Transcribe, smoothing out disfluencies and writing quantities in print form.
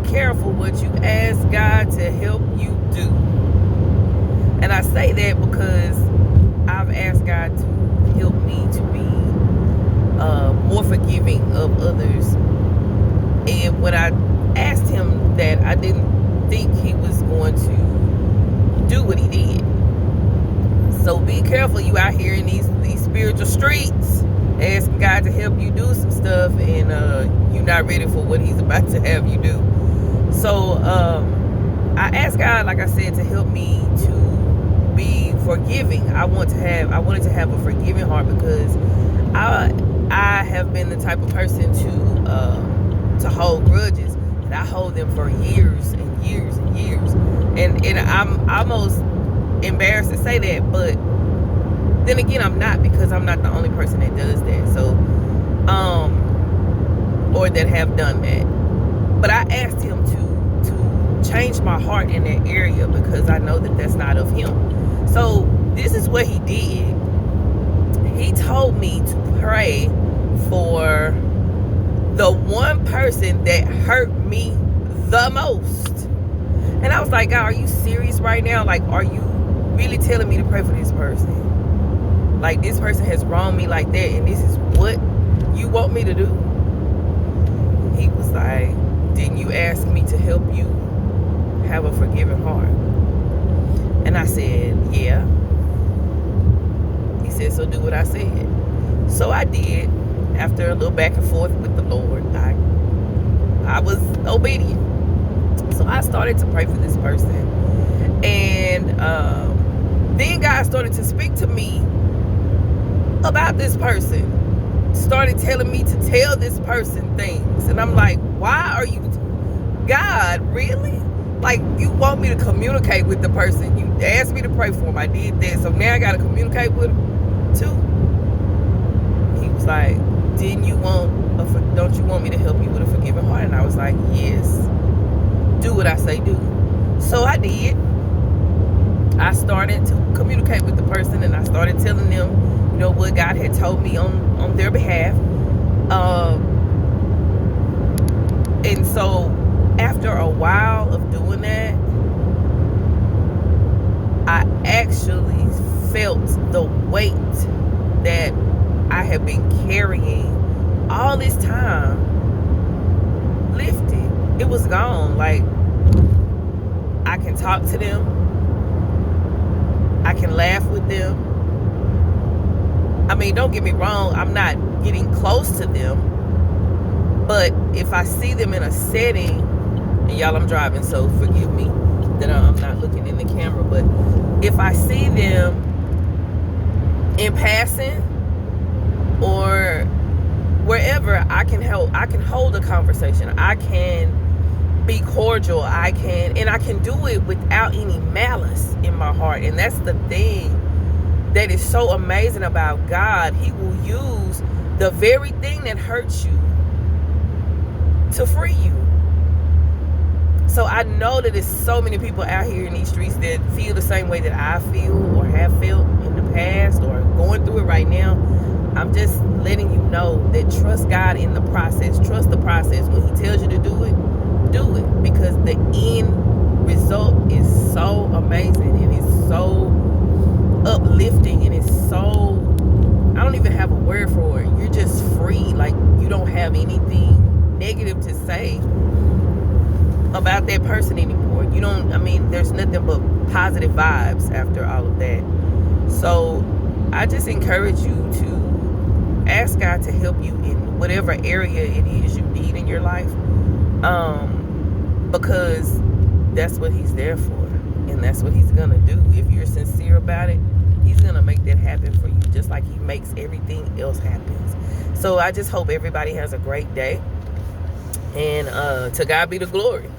careful what you ask God to help you do. And I say that because I've asked God to help me to be more forgiving of others. And when I asked him that, I didn't think he was going to do what he did. So be careful, you out here in these spiritual streets, asking God to help you do some stuff, and you're not ready for what he's about to have you do. So I asked God, like I said, to help me to be forgiving. I wanted to have a forgiving heart, because I have been the type of person to hold grudges, and I hold them for years and years and years, and I'm almost embarrassed to say that, but then again, I'm not, because I'm not the only person that does that. So or that have done that. But I asked him to change my heart in that area, because I know that that's not of him. So this is what he did. He told me to pray for the one person that hurt me the most. And I was like, God, are you serious right now? Like, are you really telling me to pray for this person? Like, this person has wronged me like that, and this is what you want me to do? He was like, didn't you ask me to help you have a forgiving heart? And I said, yeah. He said, so do what I said. So I did. After a little back and forth with the Lord, I was obedient. So I started to pray for this person. And then God started to speak to me about this person. Started telling me to tell this person things. And I'm like, why are you, God, really? Like, you want me to communicate with the person. You asked me to pray for him. I did that. So now I got to communicate with him too. He was like, don't you want me to help you with a forgiving heart? And I was like, yes. Do what I say do. So I did. I started to communicate with the person, and I started telling them, you know, what God had told me on their behalf. And so after a while of doing that, I actually felt the weight that I have been carrying all this time lifted. It was gone. Like, I can talk to them. I can laugh with them. I mean, don't get me wrong, I'm not getting close to them. But if I see them in a setting, and y'all, I'm driving, so forgive me that I'm not looking in the camera, but if I see them in passing or wherever, I can hold a conversation. I can be cordial. I can do it without any malice in my heart. And that's the thing that is so amazing about God. He will use the very thing that hurts you to free you. So I know that there's so many people out here in these streets that feel the same way that I feel, or have felt in the past, or going through it right now. I'm just letting you know that trust God in the process. Trust the process. When he tells you to do it, do it. Because the end result is so amazing, and it's so uplifting, and it's so, I don't even have a word for it. You're just free. Like, you don't have anything negative to say about that person anymore. You don't, I mean, there's nothing but positive vibes after all of that. So I just encourage you to ask God to help you in whatever area it is you need in your life, because that's what he's there for, and that's what he's gonna do. If you're sincere about it, he's gonna make that happen for you, just like he makes everything else happen. So I just hope everybody has a great day, and to God be the glory.